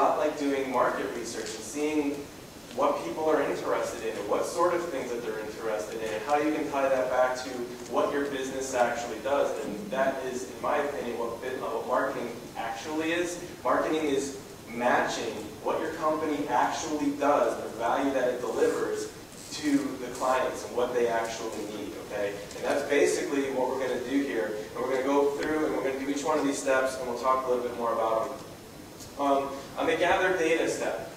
lot like doing market research and seeing what people are interested in and what sort of things that they're interested in and how you can tie that back to what your business actually does. And that is, in my opinion, what marketing actually is. Marketing is matching what your company actually does, the value that it delivers, to the clients and what they actually need, okay? And that's basically what we're going to do here. And we're going to go through and we're going to do each one of these steps and we'll talk a little bit more about them. On the gather data step,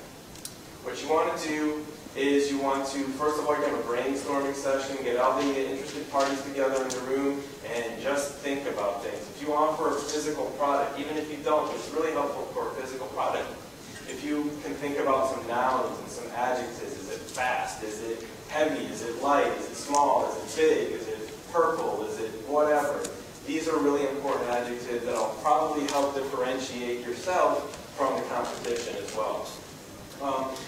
what you want to do is you want to, first of all, you're going to have a brainstorming session, get all the interested parties together in the room, and just think about things. If you offer a physical product, even if you don't, it's really helpful for a physical product. If you can think about some nouns and some adjectives, is it fast, is it heavy, is it light, is it small, is it big, is it purple, is it whatever. These are really important adjectives that will probably help differentiate yourself from the competition as well.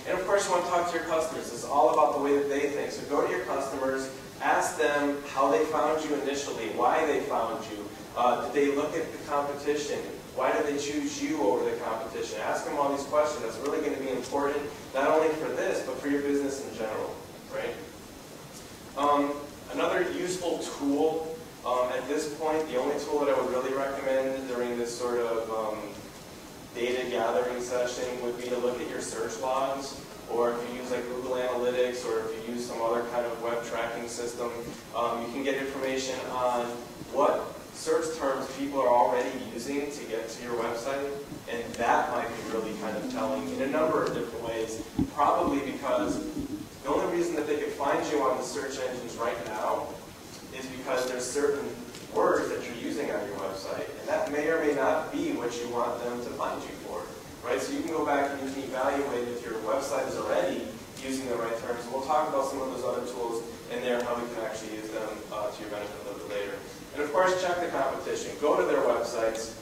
And of course you want to talk to your customers. It's all about the way that they think. So go to your customers, ask them how they found you initially, why they found you. Did they look at the competition? Why did they choose you over the competition? Ask them all these questions. That's really going to be important, not only for this, but for your business in general, right? Another useful tool at this point, the only tool that I would really recommend during this sort of data gathering session would be to look at your search logs, or if you use like Google Analytics, or if you use some other kind of web tracking system, you can get information on what search terms people are already using to get to your website, and that might be really kind of telling in a number of different ways, probably because the only reason that they can find you on the search engines right now is because there's certain words that you're using on your website, and that may or may not be what you want them to find you for, right? So you can go back and you can evaluate if your website is already using the right terms. And we'll talk about some of those other tools in there and how we can actually use them to your benefit a little bit later. And of course, check the competition. Go to their websites,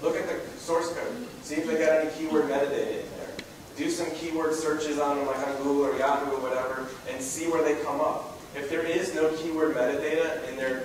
look at the source code, see if they got any keyword metadata in there. Do some keyword searches on them, like on Google or Yahoo or whatever, and see where they come up. If there is no keyword metadata in their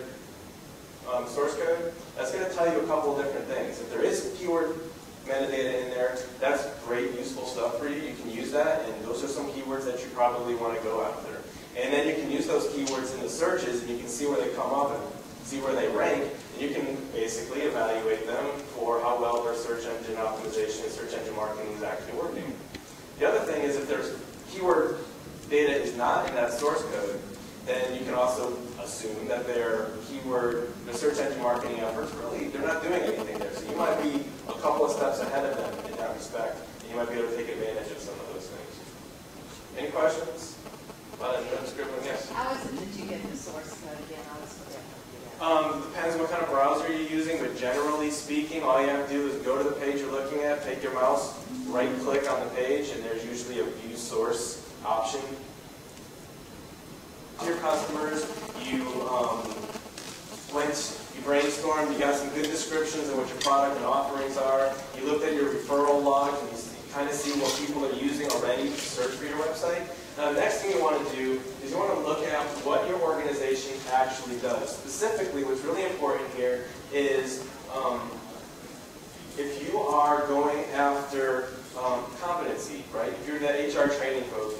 source code, that's going to tell you a couple of different things. If there is keyword metadata in there, that's great, useful stuff for you. You can use that, and those are some keywords that you probably want to go after. And then you can use those keywords in the searches, and you can see where they come up and see where they rank, and you can basically evaluate them for how well their search engine optimization and search engine marketing is actually working. The other thing is if there's keyword data is not in that source code, then you can also assume that their search engine marketing efforts really, they're not doing anything there. So you might be a couple of steps ahead of them in that respect, and you might be able to take advantage of some of those things. Any questions? Yes? How is it that you get the source code again? I was forgetting. Depends what kind of browser you're using, but generally speaking, all you have to do is go to the page you're looking at, take your mouse, right-click on the page, and there's usually a view source option. To your customers, you brainstormed, you got some good descriptions of what your product and offerings are, you looked at your referral logs, and you kind of see what people are using already to search for your website. Now, the next thing you want to do is you want to look at what your organization actually does. Specifically, what's really important here is if you are going after competency, right? If you're that HR training coach,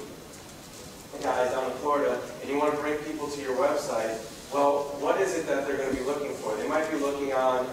guys down in Florida, and you want to bring people to your website, well, what is it that they're going to be looking for? They might be looking on,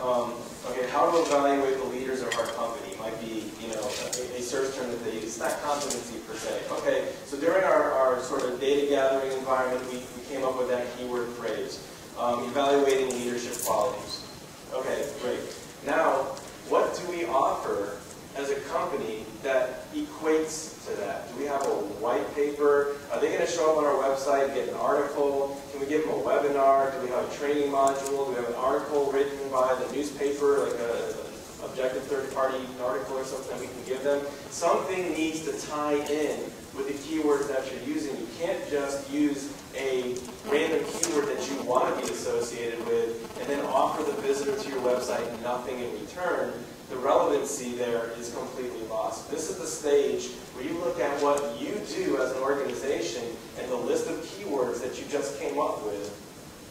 okay, how to evaluate the leaders of our company. It might be, a search term that they use. It's not competency per se. Okay, so during our sort of data gathering environment, we came up with that keyword phrase, evaluating leadership qualities. Okay, great. Now, what do we offer as a company that equates to that? Do we have a white paper? Are they going to show up on our website and get an article? Can we give them a webinar? Do we have a training module? Do we have an article written by the newspaper, like an objective third-party article or something that we can give them? Something needs to tie in with the keywords that you're using. You can't just use a random keyword that you want to be associated with and then offer the visitor to your website nothing in return. The relevancy there is completely lost. This is the stage where you look at what you do as an organization and the list of keywords that you just came up with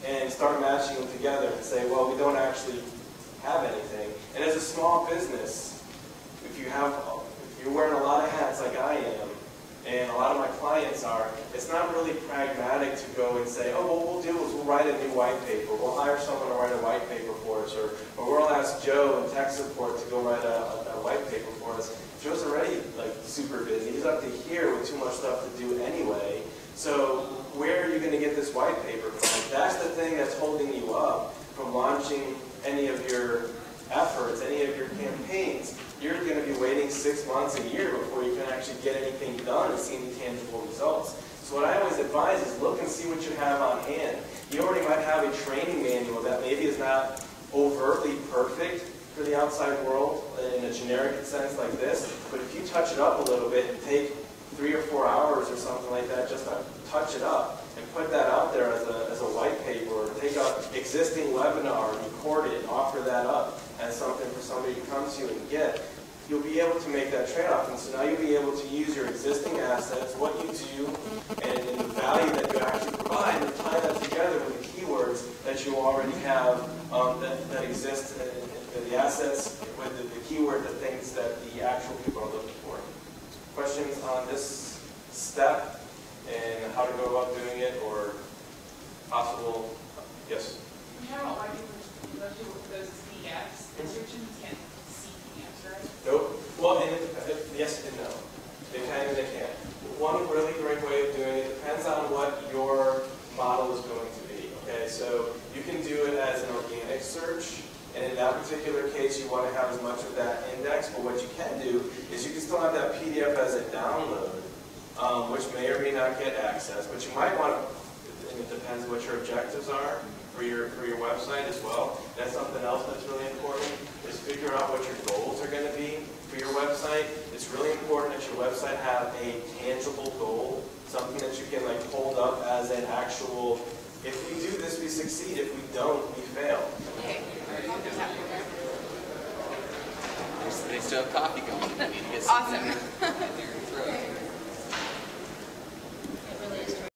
and start matching them together and say, well, we don't actually have anything. And as a small business, if you points are, it's not really pragmatic to go and say, oh, what we'll do is we'll write a new white paper. We'll hire someone to write a white paper for us, or we'll ask Joe in tech support to go write a white paper for us. Joe's already like super busy. He's up to here with too much stuff to do anyway. So where are you going to get this white paper from? That's the thing that's holding you up from launching any of your efforts, any of your campaigns. You're going to be waiting 6 months, a year before you can actually get anything done and see any tangible results. So what I always advise is look and see what you have on hand. You already might have a training manual that maybe is not overtly perfect for the outside world in a generic sense like this, but if you touch it up a little bit and take 3 or 4 hours or something like that just to touch it up and put that out there as a white paper, or take an existing webinar and record it and offer that up as something for somebody to come to you and get, you'll be able to make that trade-off. And so now you'll be able to use your existing assets, what you do, and the value that you actually provide, and tie that together with the keywords that you already have that exist in the assets, with the keyword, the things that the actual people are looking for. Questions on this step and how to go about doing it, or possible? Yes? In general, why do those PDFs? Descriptions can't see PDFs, right? Nope. Well, yes and no. They can and they can't. One really great way of doing it depends on what your model is going to be. Okay, so you can do it as an organic search, and in that particular case, you want to have as much of that index. But what you can do is you can still have that PDF as a download, which may or may not get access. But you might want to, and it depends what your objectives are for your website as well. That's something else that's really important, is figure out what your goals are going to be for your website. It's really important that your website have a tangible goal, something that you can like hold up as an actual, if we do this, we succeed. If we don't, we fail. They still have coffee going. We need to get Awesome.